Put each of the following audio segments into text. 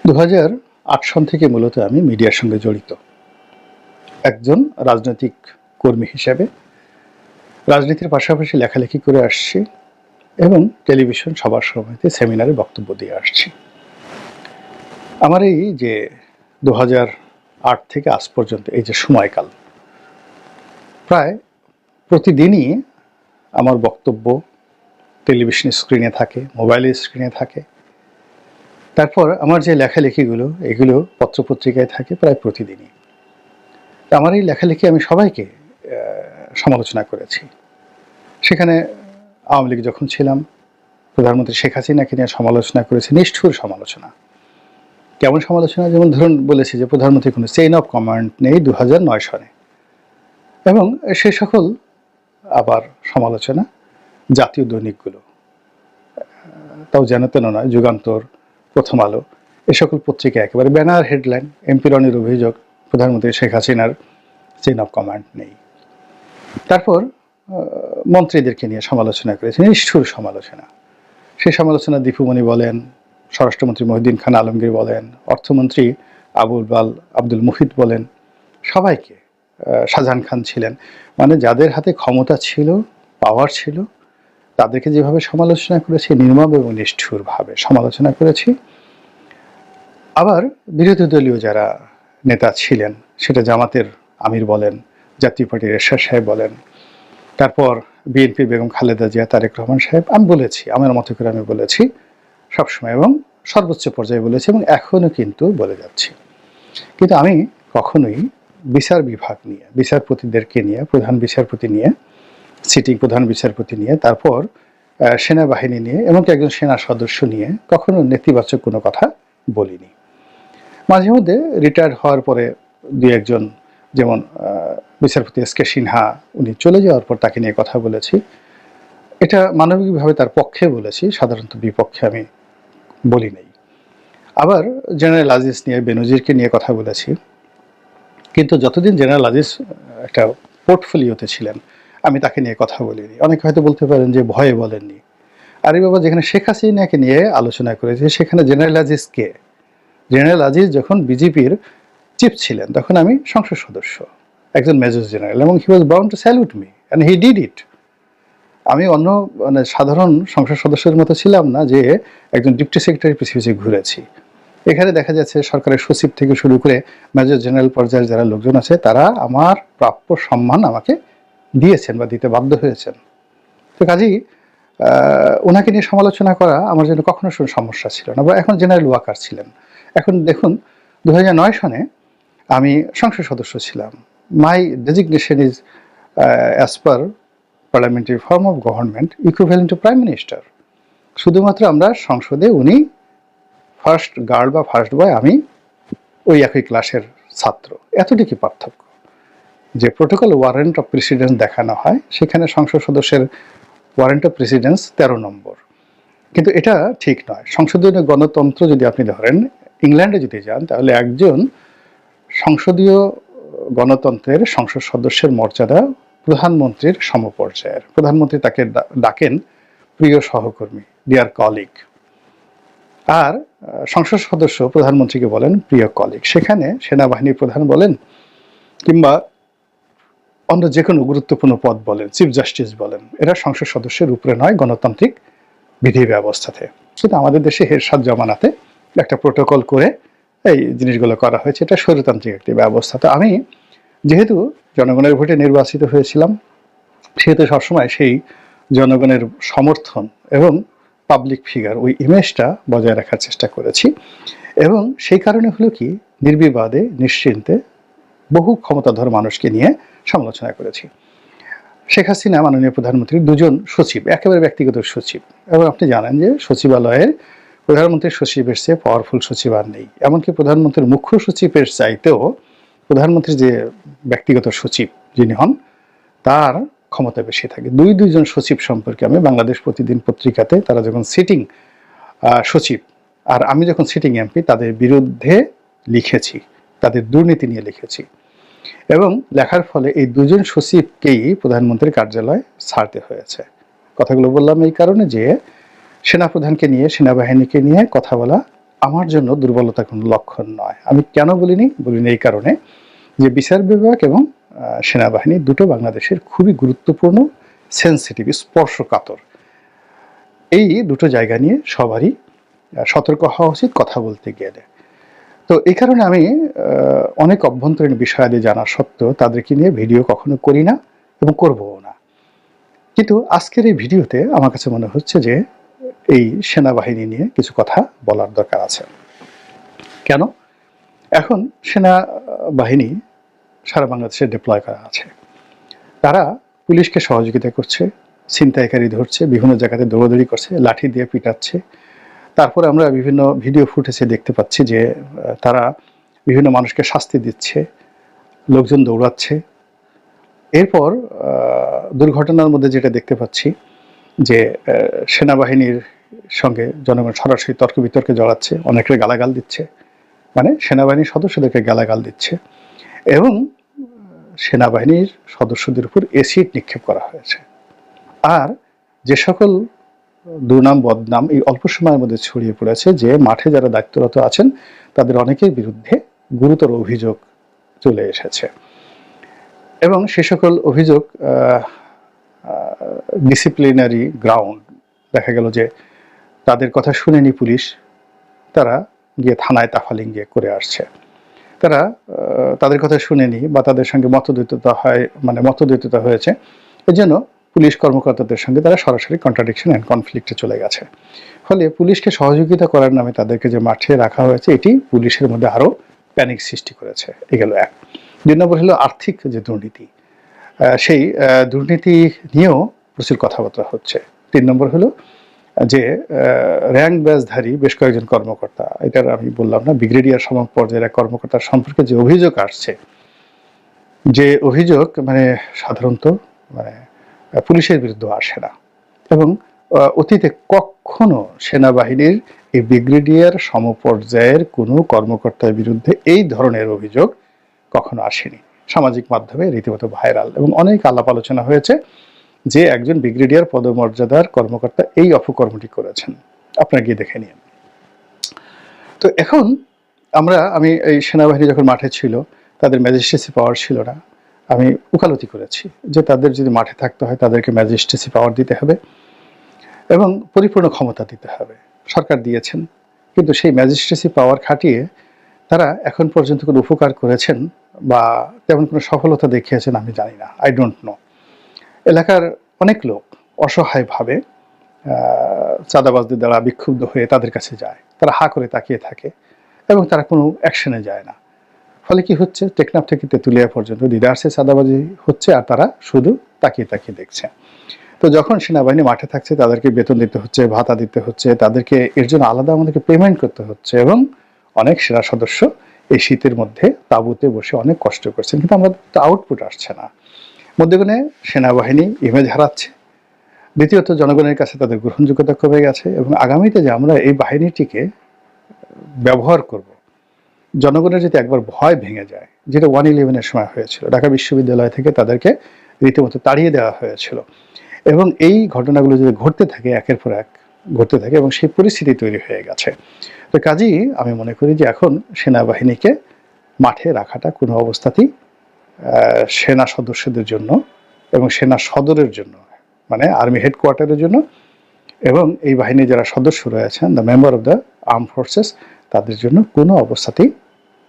2008 সন থেকে মূলত আমি মিডিয়ার সঙ্গে জড়িত একজন রাজনৈতিক কর্মী হিসেবে রাজনীতির পাশাপাশি লেখালেখি করে আসছি এবং টেলিভিশন সভা সমিতি সেমিনারে বক্তব্য দিয়ে আসছি। আমার এই যে 2008 থেকে আজ পর্যন্ত এই যে সময়কাল, প্রায় প্রতিদিনই আমার বক্তব্য টেলিভিশন স্ক্রিনে থাকে, মোবাইলের স্ক্রিনে থাকে। তারপর আমার যে লেখালেখিগুলো এগুলো পত্রপত্রিকায় থাকে প্রায় প্রতিদিনই। আমার এই লেখালেখি আমি সবাইকে সমালোচনা করেছি। সেখানে আওয়ামী লীগ যখন ছিলাম, প্রধানমন্ত্রী শেখ হাসিনাকে নিয়ে সমালোচনা করেছি, নিষ্ঠুর সমালোচনা। কেমন সমালোচনা? যেমন ধরুন বলেছি যে প্রধানমন্ত্রী কোনো চেইন অফ কমান্ড নেই 2009 সনে, এবং সে সকল আবার সমালোচনা জাতীয় দৈনিকগুলো, তাও যেন তেন নয়, যুগান্তর, প্রথম আলো, এ সকল পত্রিকা একেবারে ব্যানার হেডলাইন, এমপি রনির অভিযোগ প্রধানমন্ত্রী শেখ হাসিনার চেইন অফ কমান্ড নেই। তারপর মন্ত্রীদেরকে নিয়ে সমালোচনা করেছে, নিষ্ঠুর সমালোচনা। সেই সমালোচনা দীপুমণি বলেন, স্বরাষ্ট্রমন্ত্রী মহিউদ্দিন খান আলমগীর বলেন, অর্থমন্ত্রী আব্দুল মুহিত বলেন, সবাইকে, শাহজাহান খান ছিলেন, মানে যাদের হাতে ক্ষমতা ছিল, পাওয়ার ছিল, তাদেরকে যেভাবে সমালোচনা করেছি, নির্মম এবং নিষ্ঠুরভাবে সমালোচনা করেছি। আবার বিরোধী দলীয় যারা নেতা ছিলেন, সেটা জামাতের আমির বলেন, জাতীয় পার্টির এরশাদ সাহেব বলেন, তারপর বিএনপির বেগম খালেদা জিয়া, তারেক রহমান সাহেব, আমি বলেছি, আমার মতো করে আমি বলেছি সবসময় এবং সর্বোচ্চ পর্যায়ে বলেছি এবং এখনও কিন্তু বলে যাচ্ছি। কিন্তু আমি কখনোই বিচার বিভাগ নিয়ে, বিচারপতিদেরকে নিয়ে, প্রধান বিচারপতি নিয়ে, সিটিং প্রধান বিচারপতি নিয়ে, তারপর সেনাবাহিনী নিয়ে, এমনকি একজন সেনা সদস্য নিয়ে কখনো নেতিবাচক কোনো কথা বলিনি। মাঝে মধ্যে রিটায়ার্ড হওয়ার পরে দুই একজন, যেমন বিচারপতি এস কে সিনহা, উনি চলে যাওয়ার পর তাকে নিয়ে কথা বলেছি। এটা মানবিকভাবে তার পক্ষে বলেছি, সাধারণত বিপক্ষে আমি বলি নাই। আবার জেনারেল আজিজ নিয়ে, বেনজিরকে নিয়ে কথা বলেছি, কিন্তু যতদিন জেনারেল আজিজ একটা পোর্টফোলিওতে ছিলেন আমি তাকে নিয়ে কথা বলিনি। অনেকে হয়তো বলতে পারেন যে ভয়ে বলেননি। আরে বাবা, যেখানে শেখ হাসিনাকে নিয়ে আলোচনা করেছি সেখানে জেনারেল আজিজ কে? জেনারেল আজিজ যখন বিজেপির চিফ ছিলেন তখন আমি সংসদ সদস্য, একজন মেজর জেনারেল, এবং he was bound to salute me and he did it. আমি অন্য সাধারণ সংসদ সদস্যের মতো ছিলাম না যে একজন ডিপটি সেক্রেটারি পিছিয়ে পিছিয়ে ঘুরেছি। এখানে দেখা যাচ্ছে সরকারের সচিব থেকে শুরু করে মেজর জেনারেল পর্যায়ের যারা লোকজন আছে তারা আমার প্রাপ্য সম্মান আমাকে দিয়েছেন বা দিতে বাধ্য হয়েছেন। তো কাজেই ওনাকে নিয়ে সমালোচনা করা আমার জন্য কখনো সমস্যা ছিল না। বা এখন জেনারেল ওয়াকার ছিলেন। এখন দেখুন 2009 সনে আমি সংসদ সদস্য ছিলাম। My designation is as per parliamentary form of government equivalent to prime minister. শুধুমাত্র আমরা সংসদে, উনি ফার্স্ট গার্ল বা ফার্স্ট বয়, আমি ওই একই ক্লাসের ছাত্র, এতটুকু পার্থক্য। যে প্রোটোকল ওয়ারেন্ট অফ প্রেসিডেন্স দেখানো হয় সেখানে সংসদ সদস্যের ওয়ারেন্ট অফ প্রেসিডেন্স 13 নম্বর, কিন্তু এটা ঠিক নয়। সংসদীয় গণতন্ত্র যদি আপনি ধরেন, ইংল্যান্ডে যদি যান, তাহলে একজন সংসদীয় গণতন্ত্রের সংসদ সদস্যের মর্যাদা প্রধানমন্ত্রীর সমপর্যায়ের। প্রধানমন্ত্রী তাকে ডাকেন প্রিয় সহকর্মী, ডিয়ার কলিগ, আর সংসদ সদস্য প্রধানমন্ত্রীকে বলেন প্রিয় কলিগ। সেখানে সেনাবাহিনীর প্রধান বলেন কিংবা অন্য যে কোনো গুরুত্বপূর্ণ পদ বলেন, চিফ জাস্টিস বলেন, এরা সংসদ সদস্যের উপরে নয়, গণতান্ত্রিক বিধি ব্যবস্থাতে। কিন্তু আমাদের দেশে এরশাদ জামানাতে একটা প্রোটোকল করে এই জিনিসগুলো করা হয়েছে, এটা স্বৈরতান্ত্রিক একটি ব্যবস্থা। তো আমি যেহেতু জনগণের ভোটে নির্বাচিত হয়েছিলাম, সেহেতু সবসময় সেই জনগণের সমর্থন এবং পাবলিক ফিগার, ওই ইমেজটা বজায় রাখার চেষ্টা করেছি। এবং সেই কারণে হলো কি, নির্বিবাদে নিশ্চিন্তে বহু ক্ষমতাধর মানুষকে নিয়ে সমালোচনা করেছি। শেখ হাসিনা মাননীয় প্রধানমন্ত্রীর দুজন সচিব, একেবারে ব্যক্তিগত সচিব, এবং আপনি জানেন যে সচিবালয়ের প্রধানমন্ত্রীর সচিবের চেয়ে পাওয়ারফুল সচিব আর নেই। এমনকি প্রধানমন্ত্রীর মুখ্য সচিবের চাইতেও প্রধানমন্ত্রীর যে ব্যক্তিগত সচিব যিনি হন, তার ক্ষমতা বেশি থাকে। দুইজন সচিব সম্পর্কে আমি বাংলাদেশ প্রতিদিন পত্রিকাতে, তারা যখন সিটিং সচিব আর আমি যখন সিটিং এমপি, তাদের বিরুদ্ধে লিখেছি, তাদের দুর্নীতি নিয়ে লিখেছি। এবং লেখার ফলে এই দুজন সচিবকেই প্রধানমন্ত্রীর কার্যালয় ছাড়তে হয়েছে। কথাগুলো বললাম এই কারণে যে সেনাপ্রধানকে নিয়ে, সেনাবাহিনীকে নিয়ে কথা বলা আমার জন্য দুর্বলতা কোনো লক্ষণ নয়। আমি কেন বলিনি এই কারণে যে বিচার বিভাগ এবং সেনাবাহিনী দুটো বাংলাদেশের খুবই গুরুত্বপূর্ণ, সেন্সিটিভ, স্পর্শকাতর। এই দুটো জায়গা নিয়ে সবারই সতর্ক হওয়া উচিত কথা বলতে গেলে। তো এই কারণে আমি অনেক অভ্যন্তরীণ বিষয়াদি জানা সত্ত্বেও তাদেরকে নিয়ে ভিডিও কখনো করি না এবং করবও না। কিন্তু আজকের এই ভিডিওতে আমার কাছে মনে হচ্ছে যে এই সেনাবাহিনী নিয়ে কিছু কথা বলার দরকার আছে। কেন? এখন সেনাবাহিনী সারা বাংলাদেশে ডিপ্লয় করা আছে। তারা পুলিশকে সহযোগিতা করছে, ছিনতাইকারী ধরছে, বিভিন্ন জায়গাতে দৌড়াদৌড়ি করছে, লাঠি দিয়ে পিটাচ্ছে। তারপরে আমরা বিভিন্ন ভিডিও ফুটেজে দেখতে পাচ্ছি যে তারা বিভিন্ন মানুষকে শাস্তি দিচ্ছে, লোকজন দৌড়াচ্ছে। এরপর দুর্ঘটনার মধ্যে যেটা দেখতে পাচ্ছি যে সেনাবাহিনীর সঙ্গে জনগণ সরাসরি তর্ক বিতর্কে জড়াচ্ছে, অনেকের গালাগাল দিচ্ছে, মানে সেনাবাহিনীর সদস্যদেরকে গালাগাল দিচ্ছে এবং সেনাবাহিনীর সদস্যদের উপর এসিড নিক্ষেপ করা হয়েছে। আর যে সকল দুর্নাম বদনাম এই অল্প সময়ের মধ্যে ছড়িয়ে পড়েছে যে মাঠে যারা দায়িত্বরত আছেন তাদের অনেকের বিরুদ্ধে গুরুতর অভিযোগ চলে এসেছে এবং সে সকল অভিযোগ ডিসিপ্লিনারি গ্রাউন্ড, দেখা গেল যে তাদের কথা শুনেনি পুলিশ, তারা গিয়ে থানায় তাফালিং গিয়ে করে আসছে। তারা তাদের কথা শুনেনি বা তাদের সঙ্গে মতদ্বৈততা হয়েছে, এজন্য পুলিশ কর্মকর্তাদের সঙ্গে তারা সরাসরি কন্ট্রাডিকশন অ্যান্ড কনফ্লিক্টে চলে গেছে। ফলে পুলিশকে সহযোগিতা করার নামে তাদেরকে যে মাঠে রাখা হয়েছে এটি পুলিশের মধ্যে আরও প্যানিক সৃষ্টি করেছে। এগুলো এক। ২ নম্বর হলো আর্থিক যে দুর্নীতি, সেই দুর্নীতি নিয়েও প্রচুর কথাবার্তা হচ্ছে। ৩ নম্বর হলো যে র্যাঙ্ক ব্যাজধারী বেশ কয়েকজন কর্মকর্তা, এটার আমি বললাম না, ব্রিগেডিয়ার সম পর্যায়ের এক কর্মকর্তার সম্পর্কে যে অভিযোগ আসছে, যে অভিযোগ মানে সাধারণত মানে পুলিশের বিরুদ্ধে আসে না এবং অতীতে কখনো সেনাবাহিনীর এই ব্রিগেডিয়ার সমপর্যায়ের কোনো কর্মকর্তার বিরুদ্ধে এই ধরনের অভিযোগ কখনো আসেনি। সামাজিক মাধ্যমে রীতিমতো ভাইরাল এবং অনেক আলাপ আলোচনা হয়েছে যে একজন ব্রিগেডিয়ার পদমর্যাদার কর্মকর্তা এই অপকর্মটি করেছেন, আপনারা গিয়ে দেখে নিন। তো এখন আমি এই সেনাবাহিনী যখন মাঠে ছিল, তাদের ম্যাজিস্ট্রেসি পাওয়ার ছিল না, আমি উকালতি করেছি যে তাদের যদি মাঠে থাকতে হয় তাদেরকে ম্যাজিস্ট্রেসি পাওয়ার দিতে হবে এবং পরিপূর্ণ ক্ষমতা দিতে হবে। সরকার দিয়েছেন, কিন্তু সেই ম্যাজিস্ট্রেসি পাওয়ার খাটিয়ে তারা এখন পর্যন্ত কোনো উপকার করেছেন বা তেমন কোনো সফলতা দেখিয়েছেন আমি জানি না, আই ডোন্ট নো। এলাকার অনেক লোক অসহায়ভাবে চাঁদাবাজদের দ্বারা বিক্ষুব্ধ হয়ে তাদের কাছে যায়, তারা হা করে তাকিয়ে থাকে এবং তারা কোনো অ্যাকশনে যায় না। ফলে কি হচ্ছে, টেকনাফ থেকে তেঁতুলিয়া পর্যন্ত দিদারসে চাঁদাবাজি হচ্ছে আর তারা শুধু তাকিয়ে তাকিয়ে দেখছে। তো যখন সেনাবাহিনী মাঠে থাকছে তাদেরকে বেতন দিতে হচ্ছে, ভাতা দিতে হচ্ছে, তাদেরকে এর জন্য আলাদা আমাদেরকে পেমেন্ট করতে হচ্ছে এবং অনেক সেনা সদস্য এই শীতের মধ্যে তাঁবুতে বসে অনেক কষ্ট করছেন, কিন্তু আমাদের তো আউটপুট আসছে না। মধ্যখানে সেনাবাহিনী ইমেজ হারাচ্ছে, দ্বিতীয়ত জনগণের কাছে তাদের গ্রহণযোগ্যতা কমে গেছে এবং আগামীতে যে আমরা এই বাহিনীটিকে ব্যবহার করব, জনগণের যদি একবার ভয় ভেঙে যায়, যেটা 1/11-এর সময় হয়েছিল, ঢাকা বিশ্ববিদ্যালয় থেকে তাদেরকে রীতিমতো তাড়িয়ে দেওয়া হয়েছিল এবং এই ঘটনাগুলো যদি ঘটতে থাকে একের পর এক ঘটতে থাকে এবং সেই পরিস্থিতি তৈরি হয়ে গেছে। তো কাজেই আমি মনে করি যে এখন সেনাবাহিনীকে মাঠে রাখাটা কোনো অবস্থাতেই সেনা সদস্যদের জন্য এবং সেনা সদরের জন্য, মানে আর্মি হেডকোয়ার্টারের জন্য এবং এই বাহিনীর যারা সদস্য রয়েছেন, the member of the arm forces, তাদের জন্য কোনো অবস্থাতেই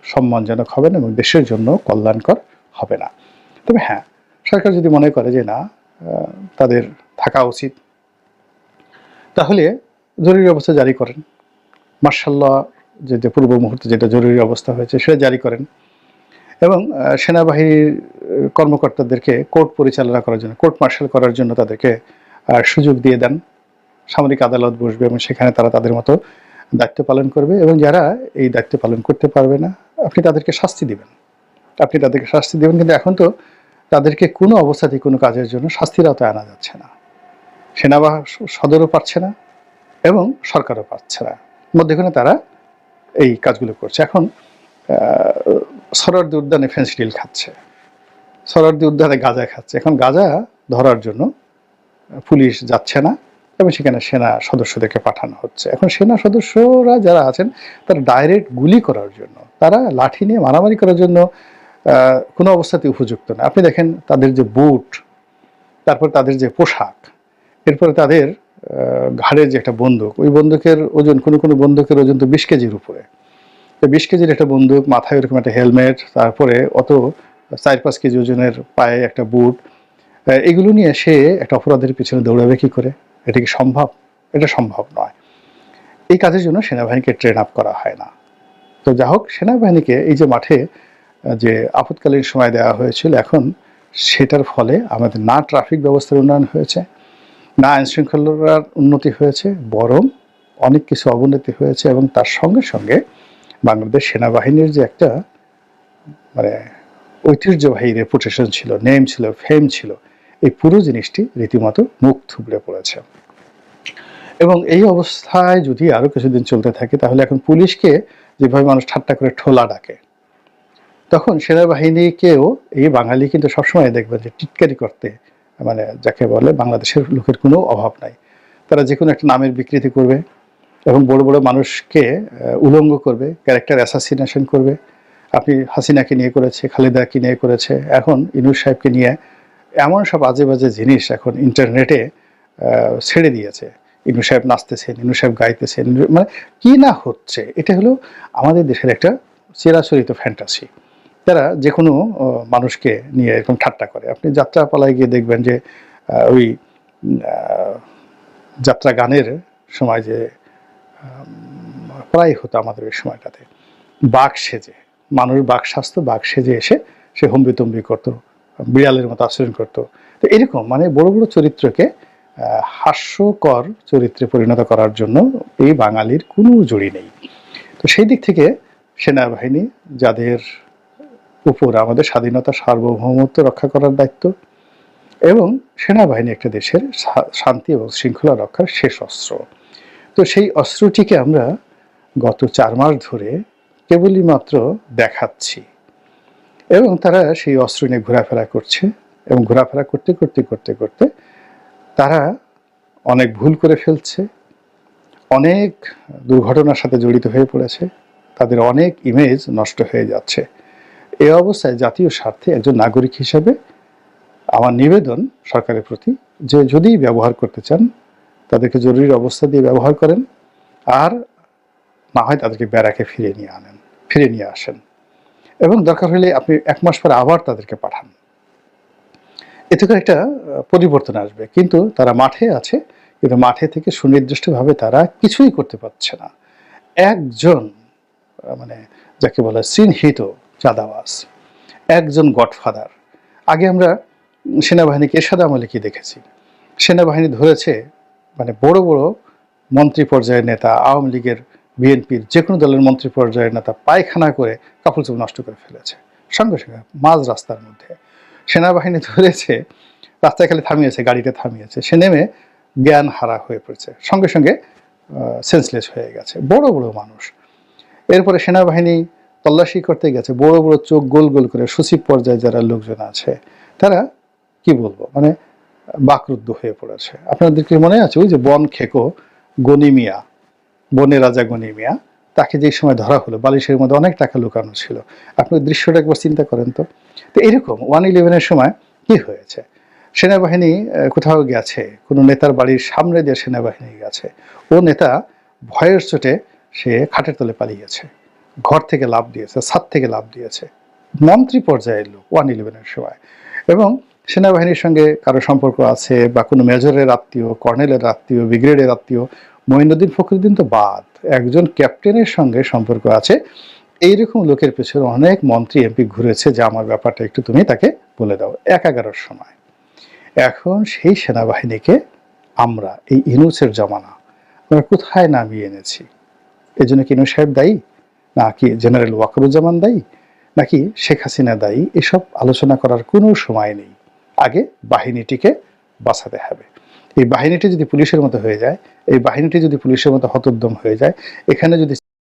সম্মানজনক হবে না এবং দেশের জন্য কল্যাণকর হবে না। তবে হ্যাঁ, সরকার যদি মনে করে যে না তাদের থাকা উচিত, তাহলে জরুরি অবস্থা জারি করেন। মার্শাল্লাহ যে পূর্ব মুহূর্তে যেটা জরুরি অবস্থা হয়েছে সেটা জারি করেন এবং সেনাবাহিনীর কর্মকর্তাদেরকে কোর্ট পরিচালনা করার জন্য, কোর্ট মার্শাল করার জন্য তাদেরকে সুযোগ দিয়ে দেন। সামরিক আদালত বসবে এবং সেখানে তারা তাদের মতো দায়িত্ব পালন করবে এবং যারা এই দায়িত্ব পালন করতে পারবে না আপনি তাদেরকে শাস্তি দিবেন, কিন্তু এখন তো তাদেরকে কোনো অবস্থাতেই কোনো কাজের জন্য শাস্তির আওতায় আনা যাচ্ছে না। সদরও পারছে না এবং সরকারও পারছে না, মধ্যখানে তারা এই কাজগুলো করছে। এখন সরারদি উদ্যানে ফেন্সিডিল খাচ্ছে, সরারদি উদ্যানে গাঁজা খাচ্ছে। এখন গাঁজা ধরার জন্য পুলিশ যাচ্ছে না, এবং সেখানে সেনা সদস্যদেরকে পাঠানো হচ্ছে। এখন সেনা সদস্যরা যারা আছেন তারা ডাইরেক্ট গুলি করার জন্য, তারা লাঠি নিয়ে মারামারি করার জন্য কোনো অবস্থাতে উপযুক্ত না। আপনি দেখেন তাদের যে বুট, তারপর তাদের যে পোশাক, এরপরে তাদের ঘাড়ের যে একটা বন্দুক, ওই বন্দুকের ওজন, কোনো বন্দুকের ওজন তো 20 কেজির উপরে। 20 কেজির একটা বন্দুক, মাথায় ওরকম একটা হেলমেট, তারপরে অত 4-5 কেজি ওজনের পায়ে একটা বুট, এগুলো নিয়ে সে একটা অপরাধের পিছনে দৌড়াবে কি করে? এটা কি সম্ভব? এটা সম্ভব নয়। এই কাজের জন্য সেনাবাহিনীকে ট্রেন আপ করা হয় না। তো যা হোক, সেনাবাহিনীকে এই যে মাঠে যে আপৎকালীন সময় দেওয়া হয়েছিল, এখন সেটার ফলে আমাদের না ট্রাফিক ব্যবস্থার উন্নয়ন হয়েছে, না আইনশৃঙ্খলার উন্নতি হয়েছে, বরং অনেক কিছু অবনতি হয়েছে। এবং তার সঙ্গে সঙ্গে বাংলাদেশ সেনাবাহিনীর যে একটা মানে ঐতিহ্যবাহী রেপুটেশন ছিল, নেম ছিল, ফেম ছিল, এই পুরো জিনিসটি রীতিমতো মুখ থুবড়ে পড়েছে। এবং এই অবস্থায় যদি আরো কিছুদিন চলতে থাকে, তাহলে এখন পুলিশকে যেভাবে মানুষ ঠাট্টা করে ঠোলা ডাকে, তখন সেনাবাহিনীকেও এই বাঙালি কিন্তু সবসময় দেখবেন যে টিটকারি করতে, মানে যাকে বলে বাংলাদেশের লোকের কোনো অভাব নাই। তারা যে কোনো একটা নামের বিকৃতি করবে এবং বড় বড় মানুষকে উলঙ্গ করবে, ক্যারেক্টার অ্যাসাসিনেশন করবে। আপনি হাসিনাকে নিয়ে করেছে, খালেদাকে নিয়ে করেছে, এখন ইউনূস সাহেবকে নিয়ে এমন সব আজে বাজে জিনিস এখন ইন্টারনেটে ছেড়ে দিয়েছে। ইউনূস সাহেব নাচতেছেন, ইউনূস সাহেব গাইতেছেন, মানে কি না হচ্ছে। এটা হলো আমাদের দেশের একটা চিরাচরিত ফ্যান্টাসি। তারা যে কোনো মানুষকে নিয়ে এরকম ঠাট্টা করে। আপনি যাত্রাপালায় গিয়ে দেখবেন যে ওই যাত্রা গানের সময় যে প্রায় হতো আমাদের ওই সময়টাতে, বাঘ সেজে, মানুষ বাঘ সাজতো, বাঘ সেজে এসে সে হম্বিতম্বি করতো, বিড়ালের মতো আচরণ করতো। তো এরকম মানে বড় বড় চরিত্রকে হাস্যকর চরিত্রে পরিণত করার জন্য এই বাঙালির কোনো জড়ি নেই। তো সেই দিক থেকে সেনাবাহিনী, যাদের উপর আমাদের স্বাধীনতা সার্বভৌমত্ব রক্ষা করার দায়িত্ব, এবং সেনাবাহিনী একটা দেশের শান্তি এবং শৃঙ্খলা রক্ষার শেষ অস্ত্র। তো সেই অস্ত্রটিকে আমরা গত 4 মাস ধরে কেবলই মাত্র দেখাচ্ছি, এবং তারা সেই অস্ত্র নিয়ে ঘোরাফেরা করছে, এবং ঘোরাফেরা করতে করতে করতে করতে তারা অনেক ভুল করে ফেলছে, অনেক দুর্ঘটনার সাথে জড়িত হয়ে পড়েছে, তাদের অনেক ইমেজ নষ্ট হয়ে যাচ্ছে। এই অবস্থায় জাতীয় স্বার্থে একজন নাগরিক হিসেবে আমার নিবেদন সরকারের প্রতি, যে যদি ব্যবহার করতে চান তাদেরকে জরুরি অবস্থা দিয়ে ব্যবহার করেন, আর না হয় তাদেরকে ব্যারাকে ফিরে নিয়ে আসেন, এবং দরকার হলে আপনি 1 মাস পরে আবার তাদেরকে পাঠান। এতে করে একটা পরিবর্তন আসবে। কিন্তু তারা মাঠে আছে, কিন্তু মাঠে থেকে সুনির্দিষ্টভাবে তারা কিছুই করতে পারছে না। একজন মানে যাকে বলে চিহ্নিত চাঁদাবাজ, একজন গডফাদার। আগে আমরা সেনাবাহিনীকে এরশাদ আমলে কি দেখেছি, সেনাবাহিনী ধরেছে মানে বড় বড় মন্ত্রী পর্যায়ের নেতা, আওয়ামী লীগের, বিএনপির, যে কোনো দলের মন্ত্রী পর্যায়ের নেতা পায়খানা করে কাপড় চোপড় নষ্ট করে ফেলেছে সঙ্গে সঙ্গে মাঝ রাস্তার মধ্যে। সেনাবাহিনী ধরেছে, রাস্তায় খালি থামিয়েছে, গাড়িটা থামিয়েছে, সে নেমে জ্ঞান হারা হয়ে পড়েছে, সঙ্গে সঙ্গে সেন্সলেস হয়ে গেছে বড় বড় মানুষ। এরপরে সেনাবাহিনী তল্লাশি করতে গেছে, বড় বড় চোখ গোল গোল করে সচিব পর্যায়ে যারা লোকজন আছে, তারা কি বলবো মানে বাকরুদ্ধ হয়ে পড়েছে। আপনাদের কি মনে আছে ওই যে বন খেকো গনি মিয়া, বনের রাজা গনি মিয়া, তাকে যে সময় ধরা হলো, বালিশের মধ্যে অনেক টাকা লুকানো ছিল। আপনি দৃশ্যটা একবার চিন্তা করেন তো। তো এরকম 1/11-এর সময় কি হয়েছে, সেনাবাহিনী কোথাও গেছে, কোনো নেতার বাড়ির সামনে দিয়ে সেনাবাহিনী গেছে, ও নেতা ভয়ের চোটে সে খাটের তলে পালিয়েছে, ঘর থেকে লাফ দিয়েছে, ছাদ থেকে লাফ দিয়েছে, মন্ত্রী পর্যায়ের লোক 1/11-এর সময়। এবং সেনাবাহিনীর সঙ্গে কারো সম্পর্ক আছে বা কোনো মেজরের আত্মীয়, কর্নেলের আত্মীয়, ব্রিগেডিয়ারের আত্মীয়, মঈনুদ্দিন ফখরুদ্দিন তো বাদ, একজন ক্যাপ্টেনের সঙ্গে সম্পর্ক আছে, এইরকম লোকের পেছনে অনেক মন্ত্রী এমপি ঘুরেছে যে আমার ব্যাপারটা একটু তুমি তাকে বলে দাও 1/11-র সময়। এখন সেই সেনাবাহিনীকে আমরা এই ইউনূসের জমানা আমরা কোথায় নামিয়ে এনেছি? এই জন্য কি ইউনূস সাহেব দায়ী, নাকি জেনারেল ওয়াকারুজ্জামান দায়ী, নাকি শেখ হাসিনা দায়ী? এসব আলোচনা করার কোনো সময় নেই। আগে বাহিনীটিকে বাঁচাতে হবে। এই বাহিনীটি যদি পুলিশের মতো হয়ে যায়, এই বাহিনীটি যদি পুলিশের মতো হতোদ্যম হয়ে যায়, এখানে যদি